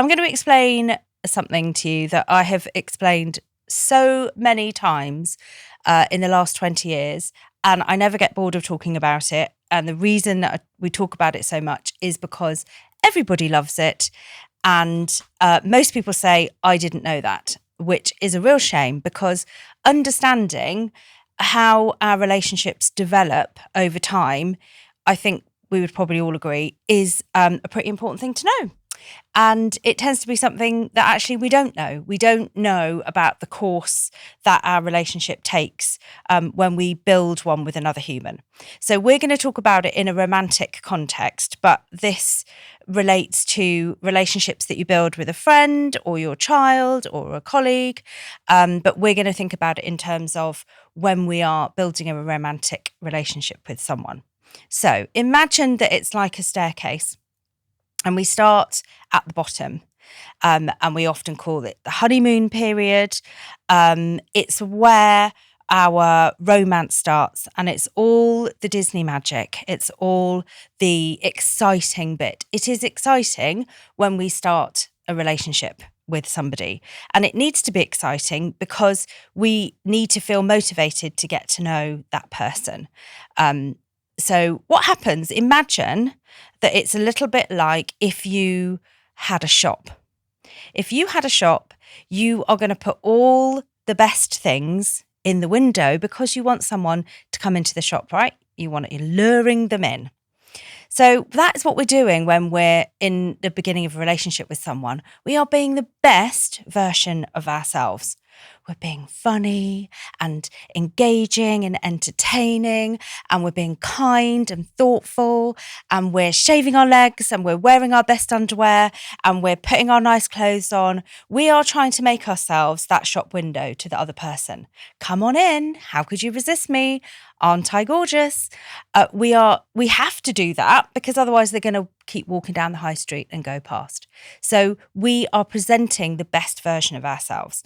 I'm going to explain something to you that I have explained so many times in the last 20 years, and I never get bored of talking about it. And the reason that we talk about it so much is because everybody loves it. And most people say, I didn't know that, which is a real shame, because understanding how our relationships develop over time, I think we would probably all agree, is a pretty important thing to know. And it tends to be something that actually we don't know. We don't know about the course that our relationship takes when we build one with another human. So we're going to talk about it in a romantic context, but this relates to relationships that you build with a friend or your child or a colleague. But we're going to think about it in terms of when we are building a romantic relationship with someone. So imagine that it's like a staircase. And we start at the bottom, and we often call it the honeymoon period. It's where our romance starts, and it's all the Disney magic. It's all the exciting bit. It is exciting when we start a relationship with somebody, and it needs to be exciting because we need to feel motivated to get to know that person. So what happens, imagine that it's a little bit like if you had a shop. If you had a shop, you are going to put all the best things in the window because you want someone to come into the shop, right? You're luring them in. So that's what we're doing when we're in the beginning of a relationship with someone. We are being the best version of ourselves. We're being funny and engaging and entertaining, and we're being kind and thoughtful, and we're shaving our legs, and we're wearing our best underwear, and we're putting our nice clothes on. We are trying to make ourselves that shop window to the other person. Come on in. How could you resist me? Aren't I gorgeous? We have to do that because otherwise they're going to keep walking down the high street and go past. So we are presenting the best version of ourselves.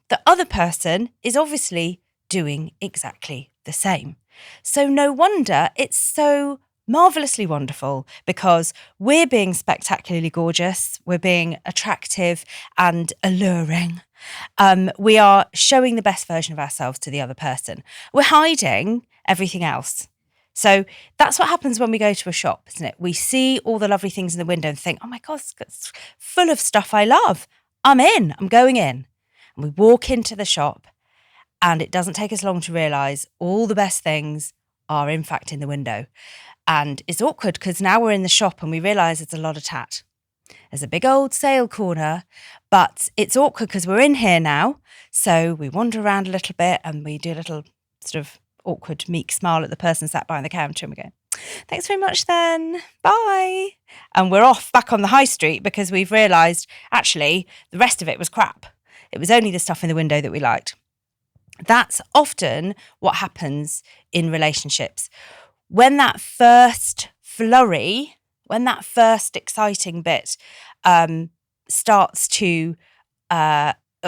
The other person is obviously doing exactly the same. So no wonder it's so marvellously wonderful, because we're being spectacularly gorgeous, we're being attractive and alluring. We are showing the best version of ourselves to the other person. We're hiding everything else. So that's what happens when we go to a shop, isn't it? We see all the lovely things in the window and think, oh my God, it's full of stuff I love. I'm going in. And we walk into the shop, and it doesn't take us long to realise all the best things are in fact in the window. And it's awkward because now we're in the shop and we realise there's a lot of tat. There's a big old sale corner, but it's awkward because we're in here now. So we wander around a little bit and we do a little sort of awkward, meek smile at the person sat behind the counter, and we go, thanks very much then, bye. And we're off back on the high street because we've realised actually the rest of it was crap. It was only the stuff in the window that we liked. That's often what happens in relationships. When that first flurry, when that first exciting bit starts to,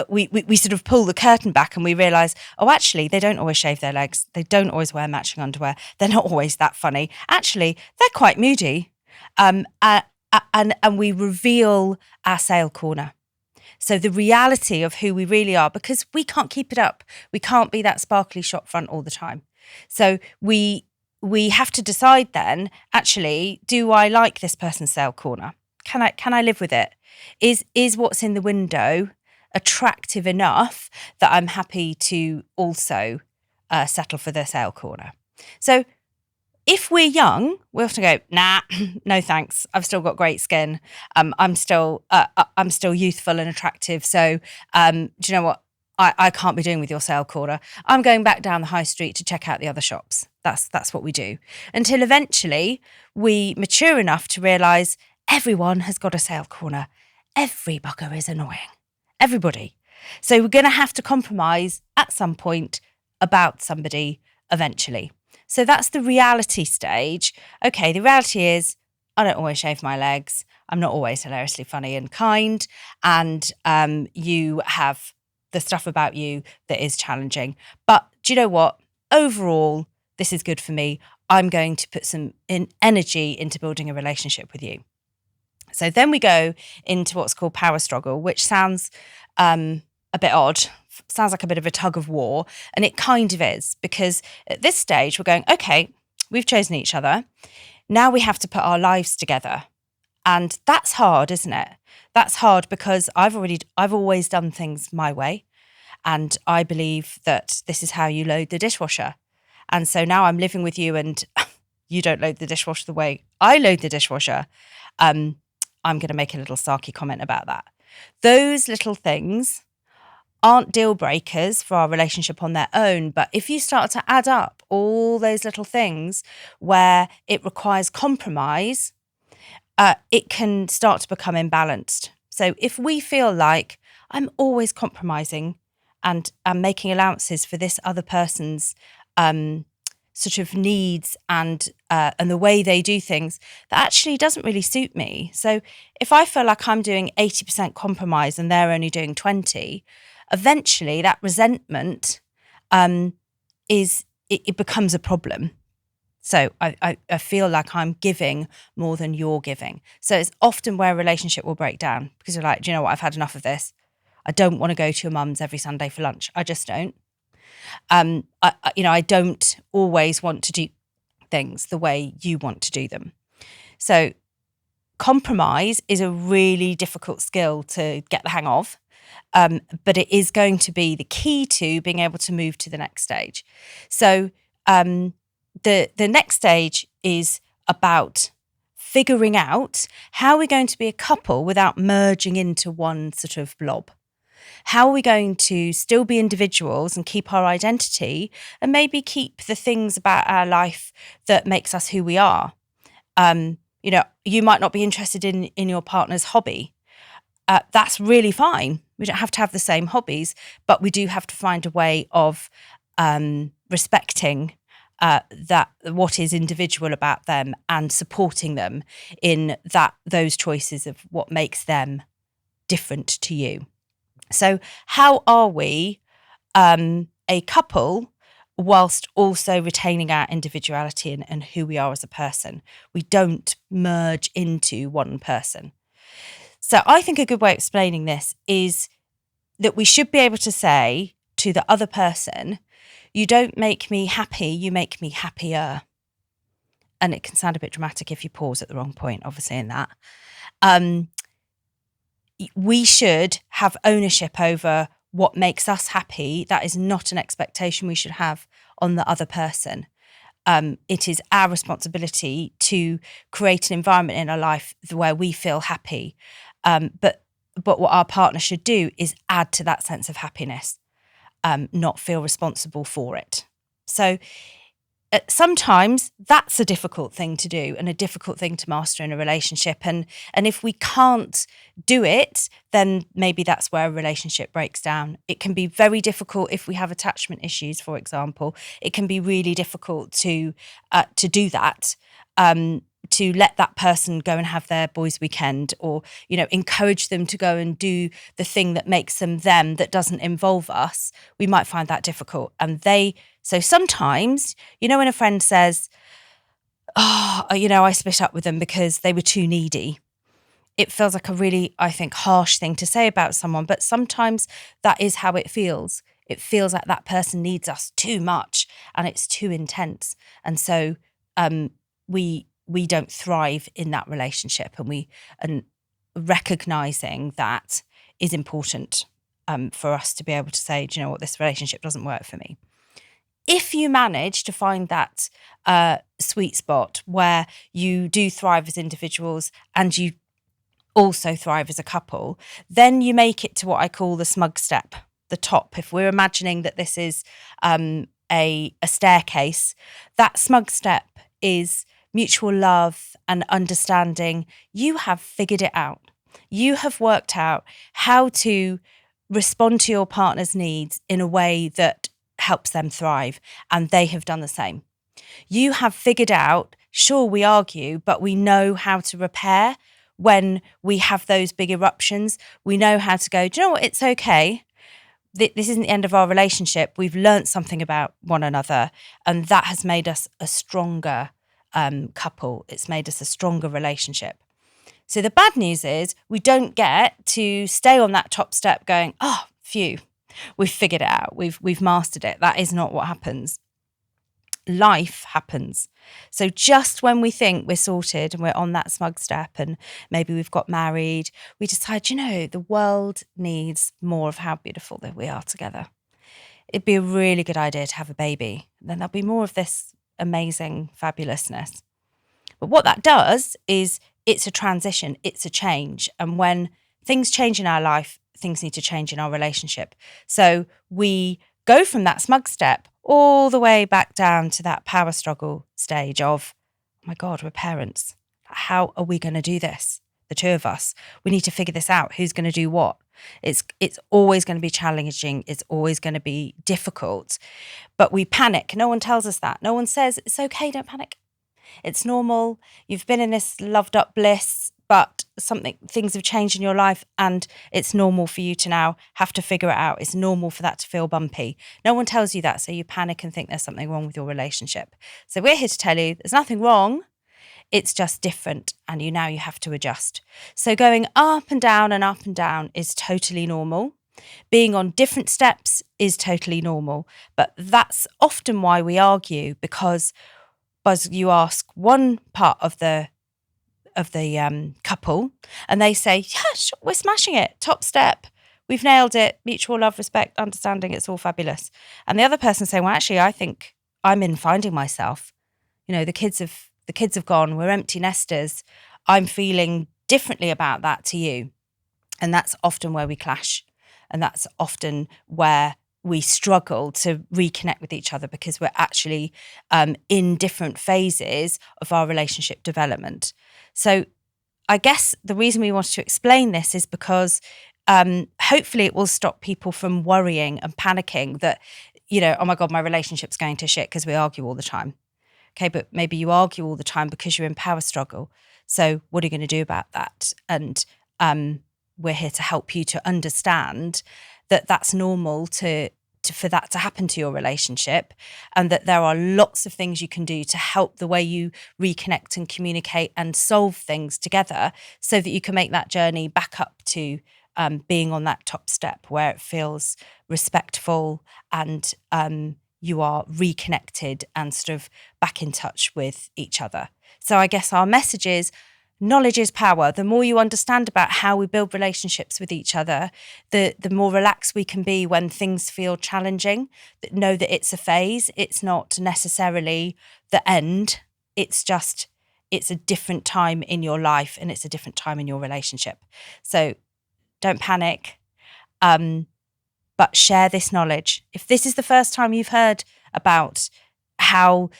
we sort of pull the curtain back and we realise, oh, actually, they don't always shave their legs. They don't always wear matching underwear. They're not always that funny. Actually, they're quite moody. And we reveal our sale corner. So the reality of who we really are, because we can't keep it up. We can't be that sparkly shop front all the time. So we have to decide then, actually, do I like this person's sale corner? Can I live with it? Is what's in the window attractive enough that I'm happy to also settle for the sale corner? So if we're young, we often go, nah, no thanks. I've still got great skin. I'm still youthful and attractive. So do you know what? I can't be doing with your sale corner. I'm going back down the high street to check out the other shops. That's what we do. Until eventually we mature enough to realise everyone has got a sale corner. Every bugger is annoying. Everybody. So we're going to have to compromise at some point about somebody eventually. So that's the reality stage. Okay, the reality is I don't always shave my legs. I'm not always hilariously funny and kind. And you have the stuff about you that is challenging. But do you know what? Overall, this is good for me. I'm going to put some energy into building a relationship with you. So then we go into what's called power struggle, which sounds a bit odd, sounds like a bit of a tug of war. And it kind of is, because at this stage we're going, okay, we've chosen each other. Now we have to put our lives together. And that's hard, isn't it? That's hard because I've always done things my way. And I believe that this is how you load the dishwasher. And so now I'm living with you and you don't load the dishwasher the way I load the dishwasher. I'm going to make a little sarky comment about that. Those little things aren't deal breakers for our relationship on their own. But if you start to add up all those little things where it requires compromise, it can start to become imbalanced. So if we feel like I'm always compromising and I'm making allowances for this other person's sort of needs and the way they do things, that actually doesn't really suit me. So if I feel like I'm doing 80% compromise and they're only doing 20, eventually that resentment it becomes a problem. So I feel like I'm giving more than you're giving. So it's often where a relationship will break down because you're like, do you know what? I've had enough of this. I don't want to go to your mum's every Sunday for lunch. I just don't. I don't always want to do things the way you want to do them. So compromise is a really difficult skill to get the hang of. But it is going to be the key to being able to move to the next stage. So the next stage is about figuring out how we're going to be a couple without merging into one sort of blob. How are we going to still be individuals and keep our identity and maybe keep the things about our life that makes us who we are? You might not be interested in your partner's hobby. That's really fine. We don't have to have the same hobbies, but we do have to find a way of respecting that what is individual about them and supporting them in those choices of what makes them different to you. So how are we a couple whilst also retaining our individuality and who we are as a person? We don't merge into one person. So I think a good way of explaining this is that we should be able to say to the other person, you don't make me happy, you make me happier. And it can sound a bit dramatic if you pause at the wrong point, obviously, in that. We should have ownership over what makes us happy. That is not an expectation we should have on the other person. It is our responsibility to create an environment in our life where we feel happy. But what our partner should do is add to that sense of happiness, not feel responsible for it. So sometimes that's a difficult thing to do and a difficult thing to master in a relationship. And if we can't do it, then maybe that's where a relationship breaks down. It can be very difficult if we have attachment issues, for example. It can be really difficult to do that. To let that person go and have their boys' weekend, or encourage them to go and do the thing that makes them them, that doesn't involve us. We might find that difficult. So sometimes, when a friend says, I split up with them because they were too needy, it feels like a really, I think, harsh thing to say about someone. But sometimes that is how it feels. It feels like that person needs us too much and it's too intense. And so we don't thrive in that relationship, and recognizing that is important for us to be able to say, do you know what, this relationship doesn't work for me. If you manage to find that sweet spot where you do thrive as individuals and you also thrive as a couple, then you make it to what I call the smug step, the top. If we're imagining that this is a staircase, that smug step is mutual love and understanding. You have figured it out. You have worked out how to respond to your partner's needs in a way that helps them thrive, and they have done the same. You have figured out, sure, we argue, but we know how to repair when we have those big eruptions. We know how to go, do you know what, it's okay. This isn't the end of our relationship. We've learned something about one another, and that has made us a stronger couple. It's made us a stronger relationship. So the bad news is we don't get to stay on that top step going, oh, phew, we've figured it out. We've mastered it. That is not what happens. Life happens. So just when we think we're sorted and we're on that smug step and maybe we've got married, we decide, the world needs more of how beautiful that we are together. It'd be a really good idea to have a baby. Then there'll be more of this amazing fabulousness. But what that does is it's a transition, it's a change. And when things change in our life, things need to change in our relationship. So we go from that smug step all the way back down to that power struggle stage of, oh my God, we're parents. How are we going to do this? The two of us. We need to figure this out. Who's going to do what? It's always going to be challenging. It's always going to be difficult. But we panic. No one tells us that. No one says, it's okay, don't panic. It's normal. You've been in this loved up bliss, but things have changed in your life and it's normal for you to now have to figure it out. It's normal for that to feel bumpy. No one tells you that, so you panic and think there's something wrong with your relationship. So we're here to tell you there's nothing wrong. It's just different and you have to adjust. So going up and down is totally normal. Being on different steps is totally normal. But that's often why we argue, because you ask one part of the couple and they say, yeah, sure, we're smashing it. Top step. We've nailed it. Mutual love, respect, understanding. It's all fabulous. And the other person saying, well, actually, I think I'm in finding myself. The kids have gone. We're empty nesters. I'm feeling differently about that to you. And that's often where we clash. And that's often where we struggle to reconnect with each other, because we're actually in different phases of our relationship development. So I guess the reason we wanted to explain this is because hopefully it will stop people from worrying and panicking that, oh my God, my relationship's going to shit because we argue all the time. Okay, but maybe you argue all the time because you're in power struggle. So what are you going to do about that? And we're here to help you to understand that that's normal for that to happen to your relationship, and that there are lots of things you can do to help the way you reconnect and communicate and solve things together, so that you can make that journey back up to being on that top step where it feels respectful and you are reconnected and sort of back in touch with each other. So I guess our message is, knowledge is power. The more you understand about how we build relationships with each other, the more relaxed we can be when things feel challenging. Know that it's a phase. It's not necessarily the end. It's a different time in your life and it's a different time in your relationship. So don't panic, but share this knowledge. If this is the first time you've heard about how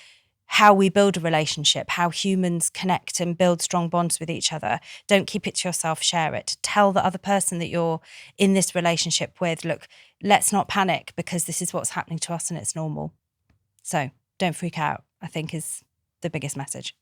we build a relationship, how humans connect and build strong bonds with each other, don't keep it to yourself, share it. Tell the other person that you're in this relationship with, look, let's not panic because this is what's happening to us and it's normal. So don't freak out, I think, is the biggest message.